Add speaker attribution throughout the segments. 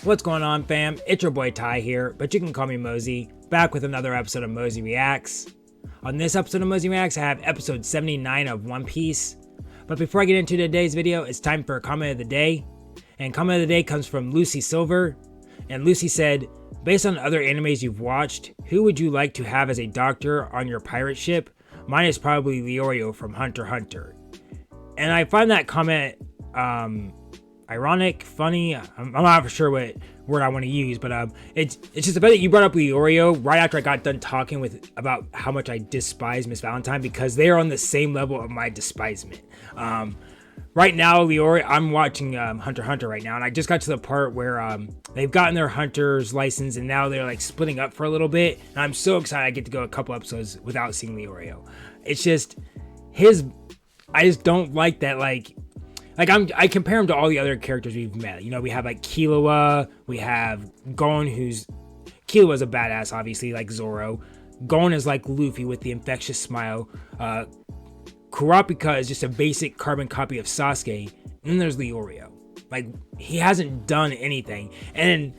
Speaker 1: What's going on, fam? It's your boy Ty here, but you can call me Mozy, back with another episode of Mozy Reacts. On this episode of Mozy Reacts, I have episode 79 of One Piece. But before I get into today's video, it's time for a comment of the day. And comment of the day comes from Lucy Silver. And Lucy said, based on other animes you've watched, who would you like to have as a doctor on your pirate ship? Mine is probably Leorio from Hunter x Hunter. And I find that comment ironic, funny. I'm not for sure what word I want to use, but it's just the fact that you brought up Leorio right after I got done talking about how much I despise Miss Valentine, because they are on the same level of my despisement. Right now, Leorio, I'm watching Hunter x Hunter right now, and I just got to the part where they've gotten their hunter's license, and now they're like splitting up for a little bit, and I'm so excited I get to go a couple episodes without seeing Leorio. It's just I just don't like that, I compare him to all the other characters we've met. You know, we have like Killua, we have Gon, Killua's a badass, obviously, like Zoro. Gon is like Luffy with the infectious smile. Kurapika is just a basic carbon copy of Sasuke. And then there's Leorio. Like, he hasn't done anything. And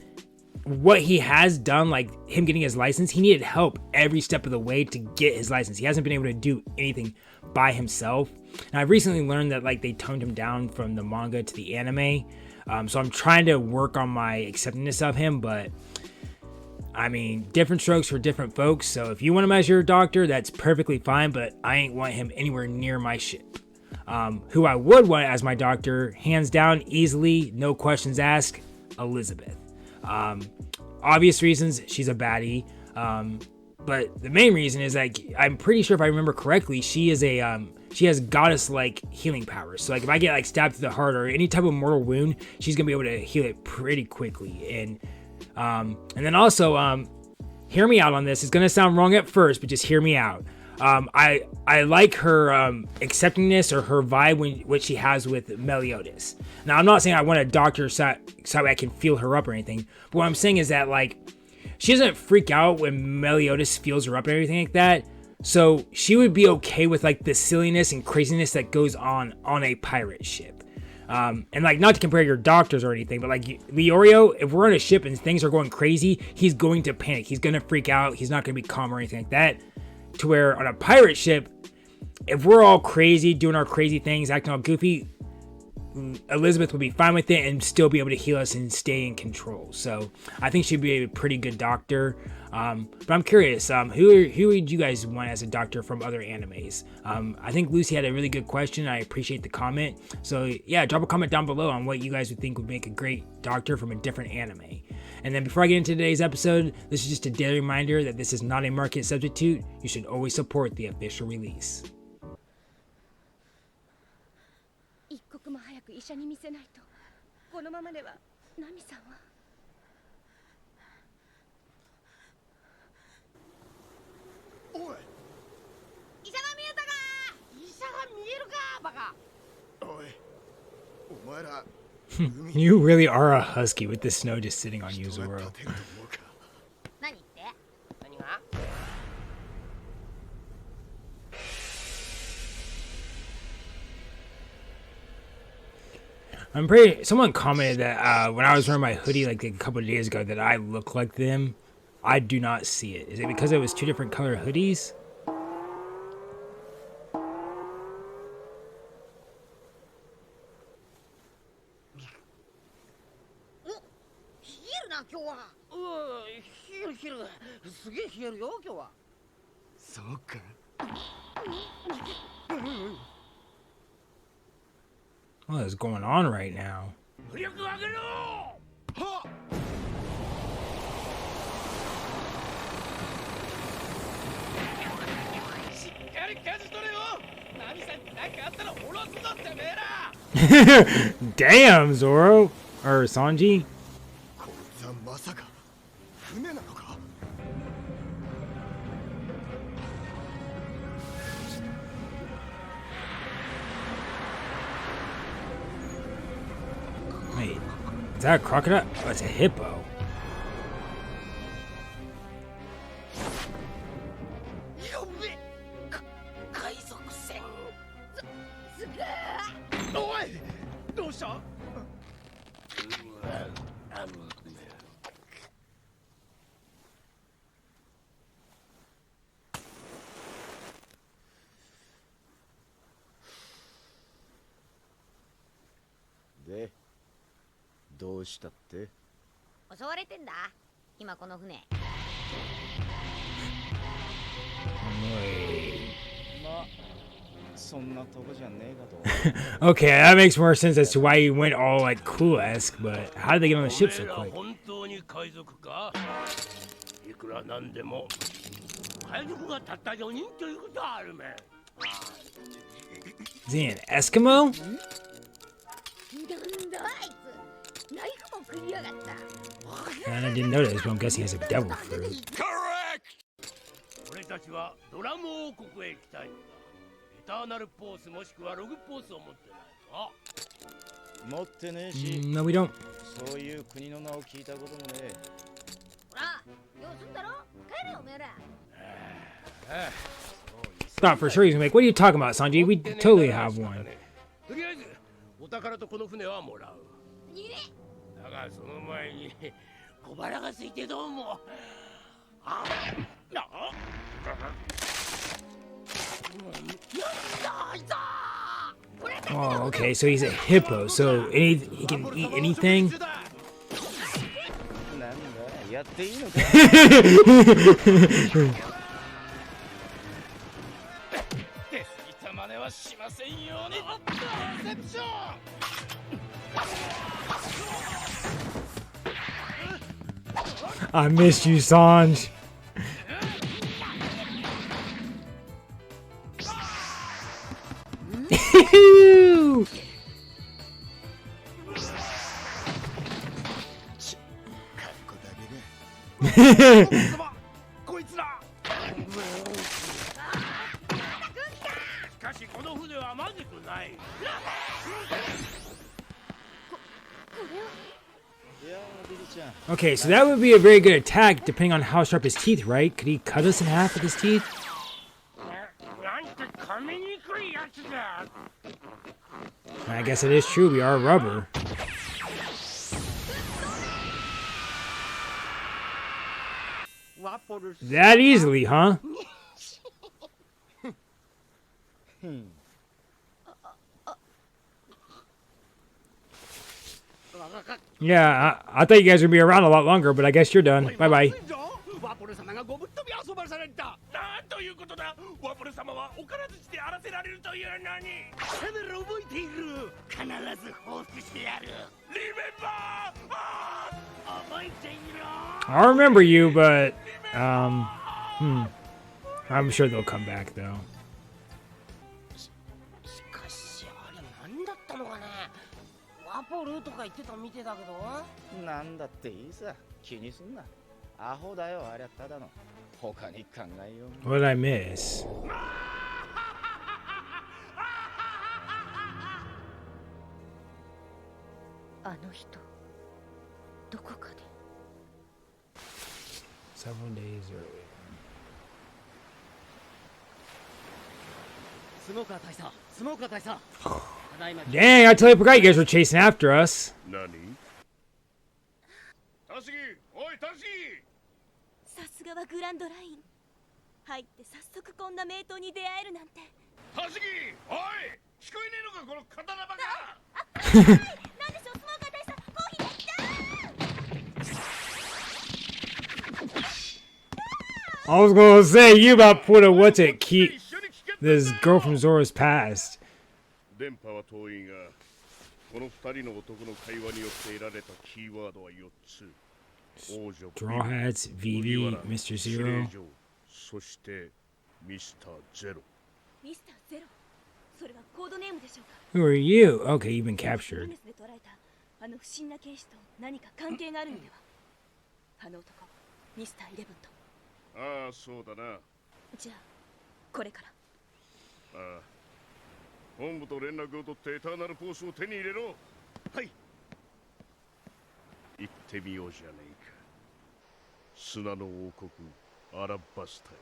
Speaker 1: what he has done, like him getting his license, he needed help every step of the way to get his license. He hasn't been able to do anything by himself. And I've recently learned that like they toned him down from the manga to the anime. So I'm trying to work on my acceptance of him, but I mean, different strokes for different folks. So if you want him as your doctor, that's perfectly fine, but I ain't want him anywhere near my ship. Who I would want as my doctor, hands down, easily, no questions asked, Elizabeth. Obvious reasons, she's a baddie. But the main reason is like, I'm pretty sure if I remember correctly, she is she has goddess-like healing powers. So like if I get like stabbed to the heart or any type of mortal wound, she's gonna be able to heal it pretty quickly. And then also, hear me out on this. It's gonna sound wrong at first, but just hear me out. I like her acceptingness or her vibe what she has with Meliodas. Now, I'm not saying I want a doctor so I can feel her up or anything, but what I'm saying is that like she doesn't freak out when Meliodas feels her up and everything like that. So she would be okay with like the silliness and craziness that goes on a pirate ship. And like, not to compare your doctors or anything, but like Leorio, if we're on a ship and things are going crazy, he's going to panic. He's going to freak out. He's not going to be calm or anything like that. To where on a pirate ship, if we're all crazy, doing our crazy things, acting all goofy, Elizabeth would be fine with it and still be able to heal us and stay in control. So I think she'd be a pretty good doctor. But I'm curious, who would you guys want as a doctor from other animes? I think Lucy had a really good question. I appreciate the comment. So yeah, drop a comment down below on what you guys would think would make a great doctor from a different anime. And then before I get into today's episode, this is just a daily reminder that this is not a market substitute. You should always support the official release.
Speaker 2: 一刻も早く医者に見せないと。このままではナミさんは。おい。医者が見えたか。医者が見えるか、バカ。おい。お前ら。
Speaker 1: You really are a husky with the snow just sitting on you, Zoro. Someone commented that when I was wearing my hoodie like a couple of days ago that I look like them. I do not see it. Is it because it was two different color hoodies? What is going on right now? Damn, Zoro or Sanji. Wait, is that a crocodile? Oh, it's a hippo.
Speaker 3: で、どうしたって？
Speaker 2: 襲われてんだ。今この船。
Speaker 3: ま、そんなとこじゃねえかと。
Speaker 1: Okay, that makes more sense as to why he went all like cool-esque, but how did they get on the ship so quick?
Speaker 4: 本当に海賊か？いくらなんでも海賊がたった4人ということはあるめ。
Speaker 1: Is he an Eskimo?
Speaker 2: なんだあいつ。ナイフも食いやがった。
Speaker 1: And I didn't notice, but I'm guessing he has a devil fruit.
Speaker 4: Correct! 俺たちはドラム王国へ行きたいのだ。エターナルポースもしくはログポースを持ってないか？
Speaker 3: 持ってねえし、
Speaker 1: No, we don't.
Speaker 3: そういう国の名を聞いたこともねえ。
Speaker 2: ほら、ようすんだろ。帰れおめえら。
Speaker 1: Thought for sure he's gonna be like, what are you talking about, Sanji? We totally have one.
Speaker 4: とりあえずお宝とこの船はもらう。
Speaker 2: にれ。
Speaker 4: だがその前に小腹が空いてどうも。
Speaker 1: Oh, okay, so he's a hippo, so he can eat anything?
Speaker 3: なんだ、やっていいのか？
Speaker 4: 出過ぎた真似はしませんように。セプション。
Speaker 1: I miss you, Sanj. Okay, so that would be a very good attack depending on how sharp his teeth, right? Could he cut us in half with his teeth? I guess it is true, we are rubber. That easily, huh? Yeah, I thought you guys would be around a lot longer, but I guess you're done. Bye-bye.
Speaker 4: ワポル様がごぶっとび遊ばされた。なんということだ。ワポル様はおからずして荒らせられるというのに。カメラ覚えている。必ず報復してやる。リメンバー。覚えていろ。
Speaker 1: I remember you, but I'm sure they'll come back though.
Speaker 4: しかしあれ何だったのかね。ワポルとか言ってたみてだけど。
Speaker 3: なんだっていいさ、気にすんな。アホだよ、ありゃただの。他に考えよう。
Speaker 1: What did I miss?
Speaker 2: あの人、どこかで。
Speaker 1: Several days earlier.
Speaker 5: スモーカー大佐、スモーカー大佐。ただいま。
Speaker 1: Dang, I totally forgot you guys were chasing after us.
Speaker 4: 何？タシギ、おいタシギ。
Speaker 6: さすがはグランドライン。入って早速こんな名刀に出会えるなんて。
Speaker 4: タシギ、おい、聞こえねえのかこの刀バカ。
Speaker 6: なんでしょう、スモーカー大佐、コーヒー。
Speaker 1: I was gonna say you about put a what's it keep this girl from Zora's past.
Speaker 4: 電波は遠いが、この二人の男の会話によって得られたキーワードは4つ。
Speaker 1: Straw Hats, Vivi, Mr. Zero.
Speaker 4: そしてミスターゼロ。
Speaker 6: ミスターゼロ。それはコードネームでしょうか。
Speaker 1: Who are you? Okay, you've been captured.
Speaker 6: ニュースで捉えたあの不審な警視と何か関係があるのでは。あの男、ミスターイレブンと。
Speaker 4: ああ、そうだな。
Speaker 6: じゃあこれから。
Speaker 4: ああ、本部と連絡を取ってエターナルポースを手に入れろ。はい。行ってみようじゃねえか。砂の王国アラバスタイ。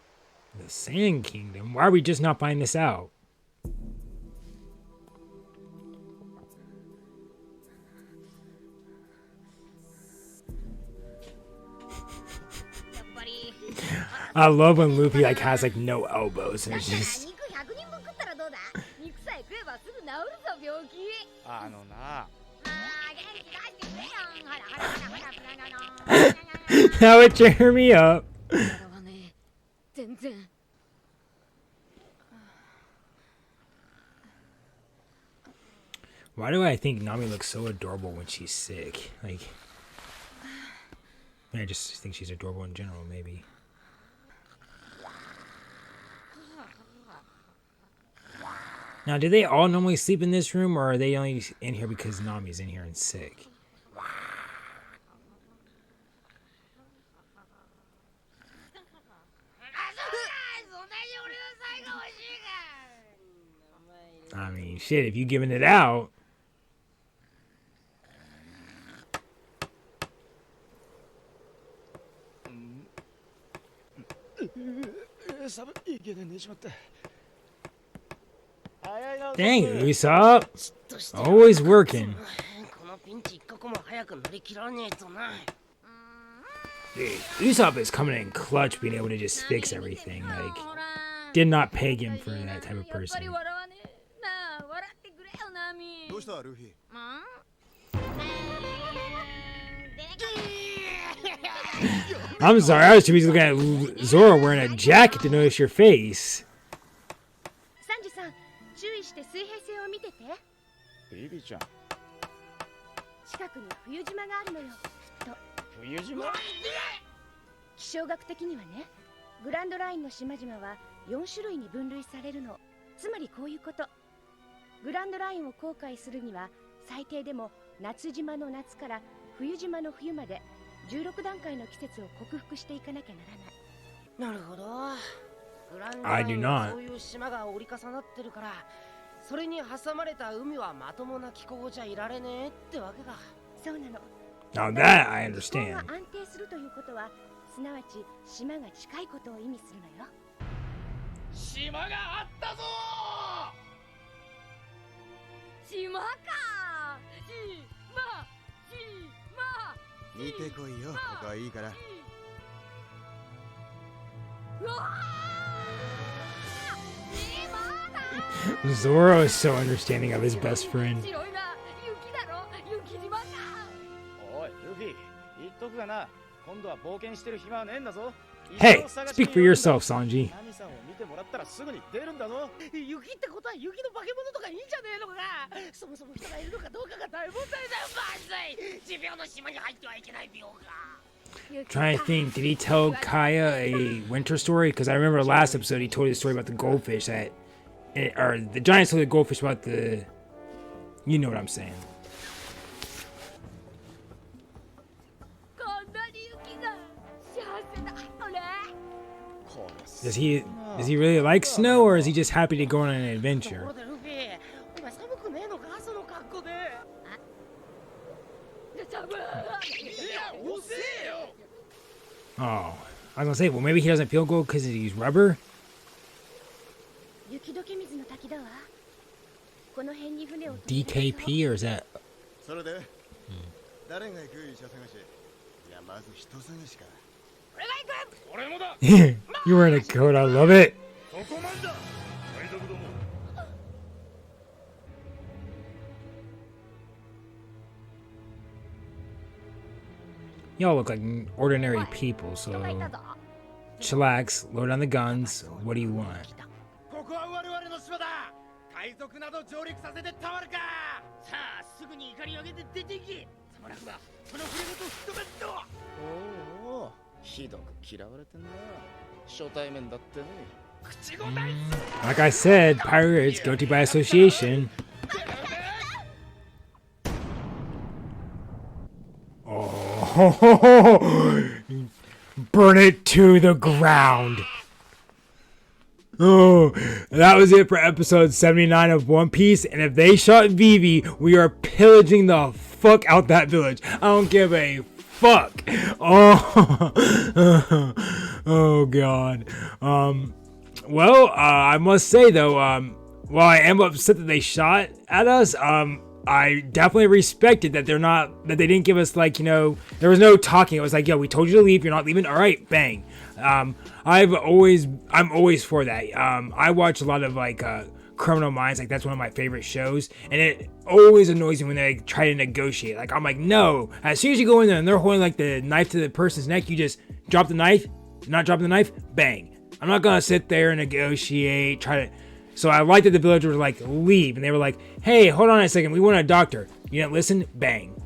Speaker 1: The Sand Kingdom? Why are we just not finding this out? I love when Luffy like has like no elbows and it's just
Speaker 2: 肉100人分食ったらどうだ。肉さえ食えばすぐ治るぞ病気。
Speaker 3: あのな、
Speaker 1: That would cheer me up.
Speaker 5: だわね全然
Speaker 1: Why do I think Nami looks so adorable when she's sick? Like, I just think she's adorable in general, maybe. Now, do they all normally sleep in this room, or are they only in here because Nami's in here and sick? I mean, shit, if you giving it out. Dang, Usopp. Always working.
Speaker 5: このピンチ一刻も早く乗り切らねえとな
Speaker 1: Dude, Usopp is coming in clutch, being able to just fix everything. Like, did not peg him for that type of person.
Speaker 2: どうしたルフィ
Speaker 1: I'm sorry, I was too busy looking at Zoro wearing a jacket to notice your face.
Speaker 6: サンジさん、注意して水平線を見てて。
Speaker 3: ビビちゃん
Speaker 6: 近くに冬島があるのよ。きっと
Speaker 3: 冬島
Speaker 6: 気象学的にはね、グランドラインの島々は4種類に分類されるの。つまりこういうこと。グランドラインを航海するには最低でも夏島の夏から冬島の冬まで16段階の季節を克服していかなきゃならない。
Speaker 5: なるほどグランド
Speaker 1: I
Speaker 5: ラ
Speaker 1: do
Speaker 5: イン
Speaker 1: not.
Speaker 5: はそういう島が折り重なってるからそれに挟まれた海はまともな気候じゃいられねえってわけか
Speaker 6: そうなの。
Speaker 1: Now that I
Speaker 6: 気候
Speaker 1: understand.
Speaker 6: が安定するということはすなわち島が近いことを意味するのよ。
Speaker 4: 島があったぞ
Speaker 6: 島か。
Speaker 2: 見てこいよここはいいから
Speaker 1: Zoro is so understanding of his best friend.
Speaker 6: 白いな。雪だろ。雪島か。
Speaker 3: おいルフィ言っとくがな今度は冒険してる暇はねえんだぞ
Speaker 1: Hey, speak for yourself, Sanji.
Speaker 3: ナミさんを見てもらったらすぐに出るんだぞ
Speaker 5: 雪ってことは雪の化け物とかいいんじゃねえのかそもそも人がいるのかどうかが大問題だよまずい持病の島に入ってはいけない病か
Speaker 1: Trying to think, did he tell Kaya a winter story? Because I remember last episode he told a story about the goldfish that, or the giants told the goldfish about the, you know what I'm saying.
Speaker 6: こんなに雪が幸せだ。俺。
Speaker 1: Does he really like snow, or is he just happy to go on an
Speaker 5: とこ
Speaker 1: adventure?
Speaker 5: ろでルフィお前寒くねえのかその格好で寒い
Speaker 1: Oh, I was gonna say, well, maybe he doesn't feel good because he used rubber.
Speaker 6: 雪解け水の滝だわ。この辺に船を
Speaker 1: DKP, or is that?
Speaker 2: それで、誰が行く医者探しいやまず人探しか
Speaker 4: 俺もだ
Speaker 1: You were in a coat, I love it.
Speaker 4: ここまでだ海賊ども
Speaker 1: Y'all look like ordinary people, so chillax, load on the guns. What do you want?
Speaker 4: ここは我々の島だ海賊など上陸させてたまるかさあすぐに怒り上げて出ていきたまらくばこの船ごと吹っ飛べっと
Speaker 3: おおひどく嫌われてんな初対面だってね
Speaker 4: 口ごたい
Speaker 1: Like I said, pirates guilty by association. Oh, burn it to the ground. Oh, that was it for episode 79 of One Piece. And if they shot Vivi, we are pillaging the fuck out that village. I don't give a fuck. Oh, oh God. Well, I must say though, while I am upset that they shot at us, I definitely respected that that they didn't give us like, you know, there was no talking. It was like, yo, we told you to leave. You're not leaving. All right, bang. I'm always for that. I watch a lot of like Criminal Minds, like that's one of my favorite shows, and it always annoys me when they like, try to negotiate. Like I'm like, no. As soon as you go in there and they're holding like the knife to the person's neck, you just drop the knife. Not dropping the knife, bang. I'm not gonna sit there and negotiate, try to. So I liked that the villagers were like, leave, and they were like, hey, hold on a second, we want a doctor. You didn't listen, bang.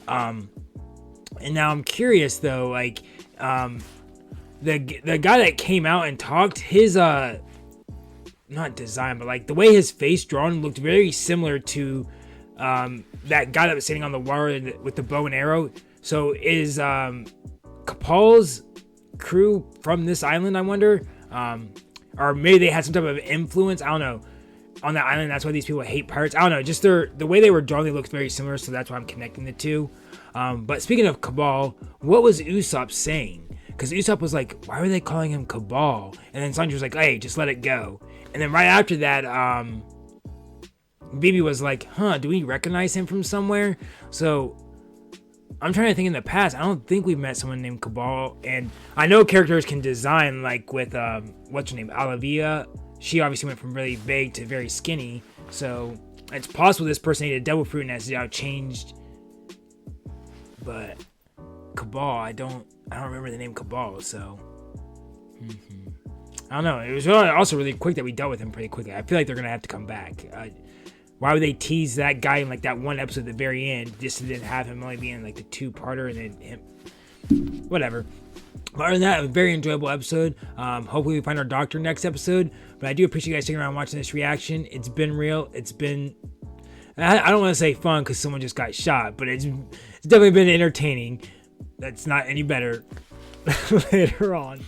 Speaker 1: And now I'm curious though, like, the guy that came out and talked, his not design, but like the way his face drawn looked very similar to that guy that was sitting on the water with the bow and arrow. So is Kapal's crew from this island, I wonder? Or maybe they had some type of influence, I don't know, on that island. That's why these people hate pirates. I don't know, just the way they were drawn, they looked very similar, so that's why I'm connecting the two. But speaking of Cabal, what was Usopp saying? Because Usopp was like, why were they calling him Cabal? And then Sanji was like, hey, just let it go. And then right after that, Bibi was like, huh, do we recognize him from somewhere? So I'm trying to think in the past, I don't think we've met someone named Cabal. And I know characters can design, like with, what's her name, Alavia. She obviously went from really big to very skinny. So it's possible this person ate a devil fruit and has now changed. But Cabal, I don't remember the name Cabal, so I don't know. It was also really quick that we dealt with him pretty quickly. I feel like they're gonna have to come back. Why would they tease that guy in like that one episode at the very end just to then have him only be in like the 2-parter and then him? Whatever. But other than that, a very enjoyable episode. Hopefully we find our doctor next episode. But I do appreciate you guys sticking around watching this reaction. It's been real. It's been, I don't want to say fun because someone just got shot, but it's definitely been entertaining. That's not any better later on.